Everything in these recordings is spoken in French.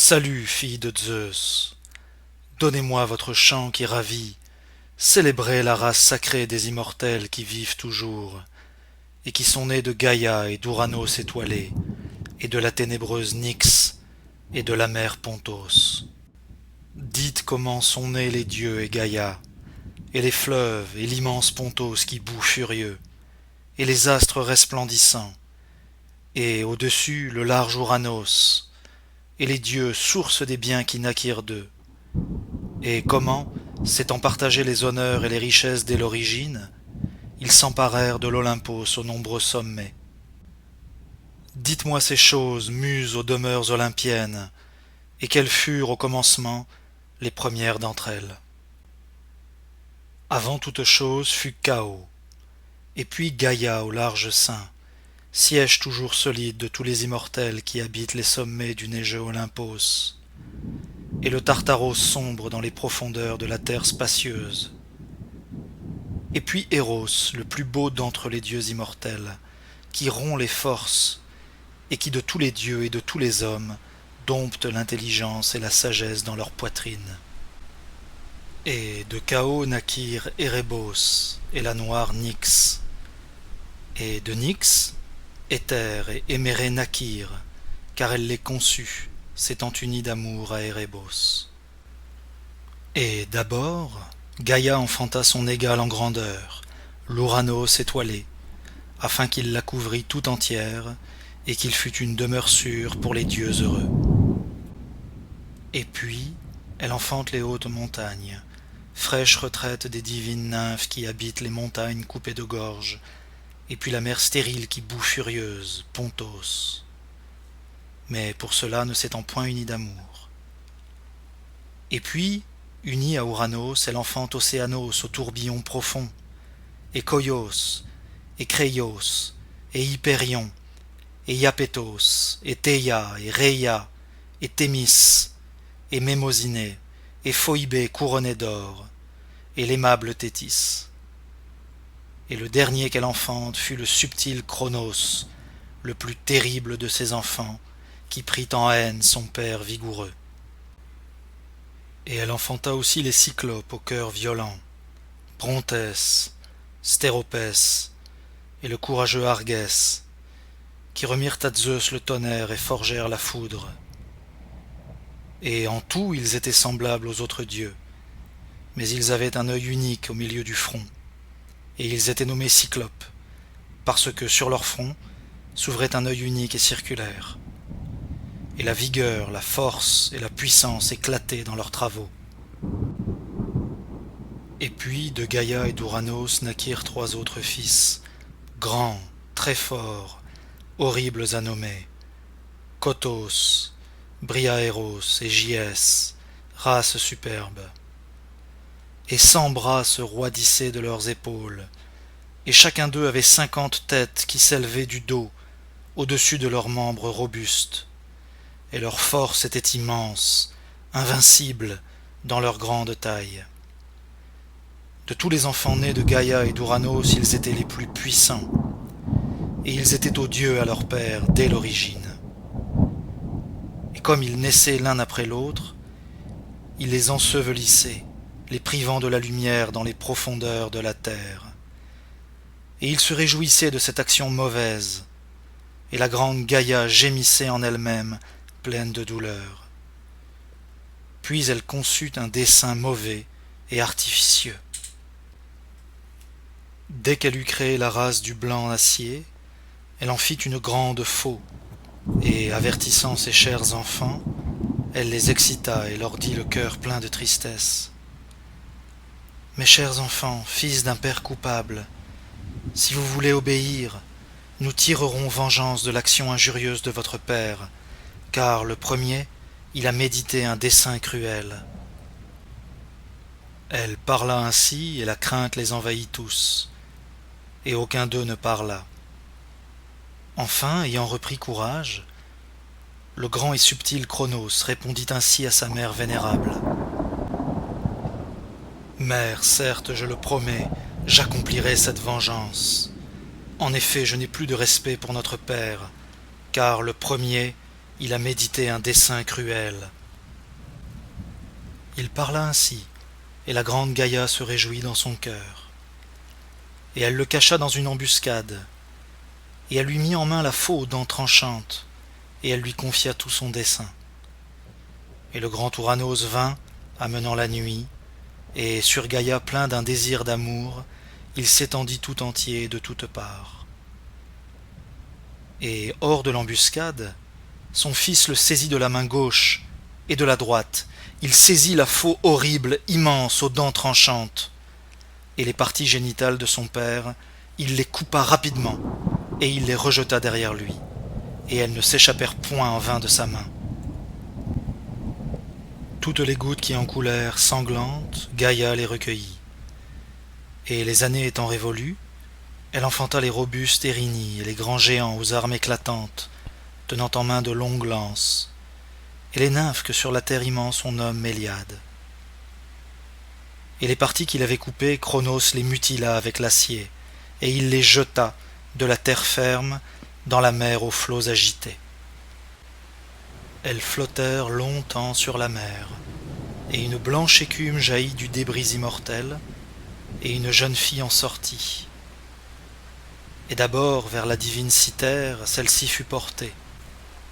Salut, fille de Zeus, donnez-moi votre chant qui ravit, célébrez la race sacrée des immortels qui vivent toujours, et qui sont nés de Gaïa et d'Ouranos étoilé, et de la ténébreuse Nyx, et de la mer Pontos. Dites comment sont nés les dieux et Gaïa, et les fleuves et l'immense Pontos qui bout furieux, et les astres resplendissants, et au-dessus le large Ouranos, et les dieux source des biens qui naquirent d'eux. Et comment, s'étant partagés les honneurs et les richesses dès l'origine, ils s'emparèrent de l'Olympos aux nombreux sommets. Dites-moi ces choses, muses aux demeures olympiennes, et quelles furent au commencement les premières d'entre elles. Avant toute chose fut Chaos, et puis Gaïa au large sein, siège toujours solide de tous les immortels qui habitent les sommets du neigeux Olympos, et le Tartaros sombre dans les profondeurs de la terre spacieuse. Et puis Éros, le plus beau d'entre les dieux immortels, qui rompt les forces, et qui de tous les dieux et de tous les hommes dompte l'intelligence et la sagesse dans leur poitrine. Et de Chaos naquirent Érébos et la noire Nyx. Et de Nyx, Éther et Émérée naquirent, car elle les conçut, s'étant unie d'amour à Érébos. Et d'abord, Gaïa enfanta son égal en grandeur, l'Ouranos étoilé, afin qu'il la couvrît tout entière, et qu'il fût une demeure sûre pour les dieux heureux. Et puis, elle enfante les hautes montagnes, fraîche retraite des divines nymphes qui habitent les montagnes coupées de gorges, et puis la mer stérile qui bout furieuse, Pontos. Mais pour cela ne s'étant point unie d'amour. Et puis, unie à Ouranos, elle enfante Océanos au tourbillon profond, et Koios, et Créios, et Hyperion, et Iapétos, et Théia, et Rhéia, et Thémis, et Mémosiné, et Phoïbé couronnée d'or, et l'aimable Thétis. Et le dernier qu'elle enfante fut le subtil Cronos, le plus terrible de ses enfants, qui prit en haine son père vigoureux. Et elle enfanta aussi les cyclopes au cœur violent, Brontès, Stéropès, et le courageux Argès, qui remirent à Zeus le tonnerre et forgèrent la foudre. Et en tout ils étaient semblables aux autres dieux, mais ils avaient un œil unique au milieu du front, et ils étaient nommés cyclopes, parce que sur leur front s'ouvrait un œil unique et circulaire, et la vigueur, la force et la puissance éclataient dans leurs travaux. Et puis de Gaïa et d'Ouranos naquirent trois autres fils, grands, très forts, horribles à nommer, Kotos, Briaéros et Gyès, race superbe. Et 100 bras se roidissaient de leurs épaules, et chacun d'eux avait 50 têtes qui s'élevaient du dos, au-dessus de leurs membres robustes, et leur force était immense, invincible, dans leur grande taille. De tous les enfants nés de Gaïa et d'Ouranos, ils étaient les plus puissants, et ils étaient odieux à leur père dès l'origine. Et comme ils naissaient l'un après l'autre, ils les ensevelissaient, les privant de la lumière dans les profondeurs de la terre. Et ils se réjouissaient de cette action mauvaise, et la grande Gaïa gémissait en elle-même, pleine de douleur. Puis elle conçut un dessein mauvais et artificieux. Dès qu'elle eut créé la race du blanc acier, elle en fit une grande faux, et, avertissant ses chers enfants, elle les excita et leur dit le cœur plein de tristesse. « Mes chers enfants, fils d'un père coupable, si vous voulez obéir, nous tirerons vengeance de l'action injurieuse de votre père, car le premier, il a médité un dessein cruel. » Elle parla ainsi, et la crainte les envahit tous, et aucun d'eux ne parla. Enfin, ayant repris courage, le grand et subtil Cronos répondit ainsi à sa mère vénérable. « Mère, certes, je le promets, j'accomplirai cette vengeance. En effet, je n'ai plus de respect pour notre père, car le premier, il a médité un dessein cruel. Il parla ainsi, et la grande Gaïa se réjouit dans son cœur. Et elle le cacha dans une embuscade, et elle lui mit en main la faux aux dents tranchantes, et elle lui confia tout son dessein. Et le grand Ouranos vint, amenant la nuit, et sur Gaïa plein d'un désir d'amour, il s'étendit tout entier de toutes parts. Et hors de l'embuscade, son fils le saisit de la main gauche et de la droite. Il saisit la faux horrible, immense, aux dents tranchantes. Et les parties génitales de son père, il les coupa rapidement, et il les rejeta derrière lui, et elles ne s'échappèrent point en vain de sa main. Toutes les gouttes qui en coulèrent, sanglantes, Gaïa les recueillit. Et les années étant révolues, elle enfanta les robustes Érini et les grands géants aux armes éclatantes, tenant en main de longues lances, et les nymphes que sur la terre immense on nomme Méliades. Et les parties qu'il avait coupées, Cronos les mutila avec l'acier, et il les jeta de la terre ferme dans la mer aux flots agités. Elles flottèrent longtemps sur la mer, et une blanche écume jaillit du débris immortel, et une jeune fille en sortit. Et d'abord vers la divine Cythère, celle-ci fut portée,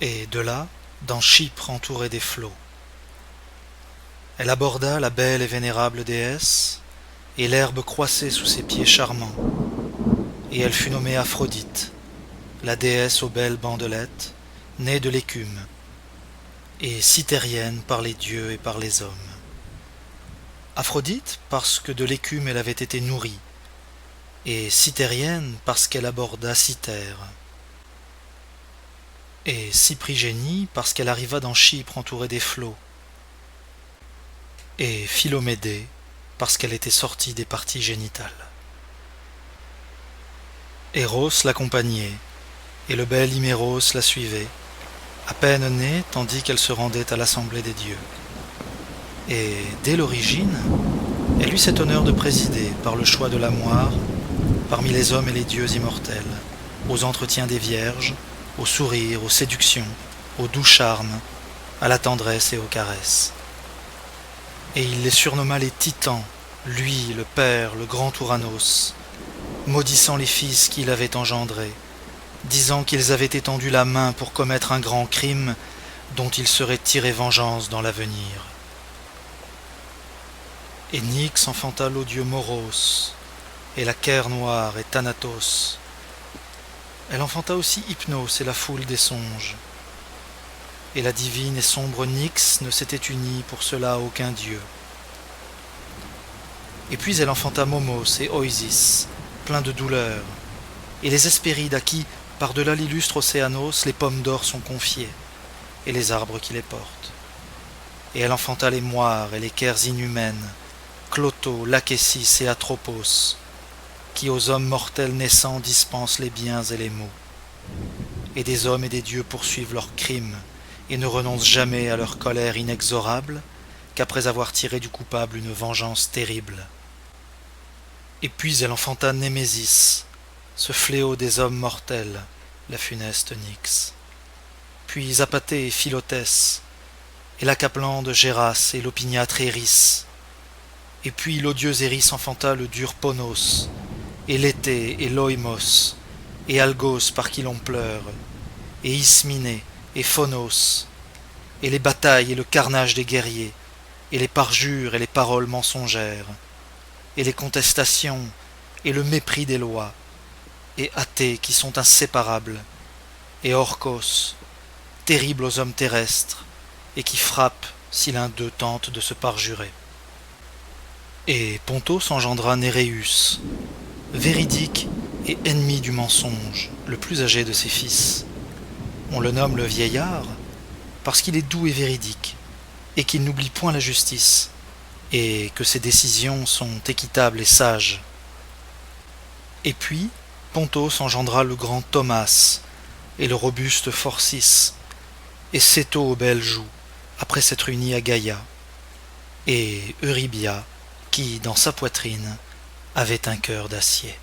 et de là, dans Chypre entourée des flots. Elle aborda la belle et vénérable déesse, et l'herbe croissait sous ses pieds charmants, et elle fut nommée Aphrodite, la déesse aux belles bandelettes, née de l'écume, et cythérienne par les dieux et par les hommes. Aphrodite parce que de l'écume elle avait été nourrie, et cythérienne parce qu'elle aborda Cythère, et Cyprigénie parce qu'elle arriva dans Chypre entourée des flots, et Philomédée parce qu'elle était sortie des parties génitales. Éros l'accompagnait, et le bel Hyméros la suivait, à peine née tandis qu'elle se rendait à l'assemblée des dieux. Et dès l'origine, elle eut cet honneur de présider, par le choix de la moire, parmi les hommes et les dieux immortels, aux entretiens des vierges, aux sourires, aux séductions, aux doux charmes, à la tendresse et aux caresses. Et il les surnomma les titans, lui, le père, le grand Ouranos, maudissant les fils qu'il avait engendrés, disant qu'ils avaient étendu la main pour commettre un grand crime dont ils seraient tirés vengeance dans l'avenir. Et Nyx enfanta l'odieux Moros, et la Caire noire et Thanatos. Elle enfanta aussi Hypnos et la foule des songes. Et la divine et sombre Nyx ne s'était unie pour cela à aucun dieu. Et puis elle enfanta Momos et Oïsis, pleins de douleur, et les Hespérides à qui, par-delà l'illustre Océanos, les pommes d'or sont confiées, et les arbres qui les portent. Et elle enfanta les moires et les Caires inhumaines, Cloto, Lachésis et Atropos, qui aux hommes mortels naissants dispensent les biens et les maux. Et des hommes et des dieux poursuivent leurs crimes, et ne renoncent jamais à leur colère inexorable, qu'après avoir tiré du coupable une vengeance terrible. Et puis elle enfanta Némésis, ce fléau des hommes mortels, la funeste Nyx. Puis Apathée et Philotès, et la Caplande Géras et l'opiniâtre Éris. Et puis l'odieux Éris enfanta le dur Ponos, et Léthé et Loïmos, et Algos par qui l'on pleure, et Isminé et Phonos, et les batailles et le carnage des guerriers, et les parjures et les paroles mensongères, et les contestations et le mépris des lois, et Athée qui sont inséparables, et Orcos, terrible aux hommes terrestres, et qui frappe si l'un d'eux tente de se parjurer. Et Pontos engendra Néréus, véridique et ennemi du mensonge, le plus âgé de ses fils. On le nomme le vieillard, parce qu'il est doux et véridique, et qu'il n'oublie point la justice, et que ses décisions sont équitables et sages. Et puis, Pontos engendra le grand Thomas, et le robuste Phorcys, et Céto aux belles joues, après s'être uni à Gaïa, et Eurybia, qui, dans sa poitrine, avait un cœur d'acier.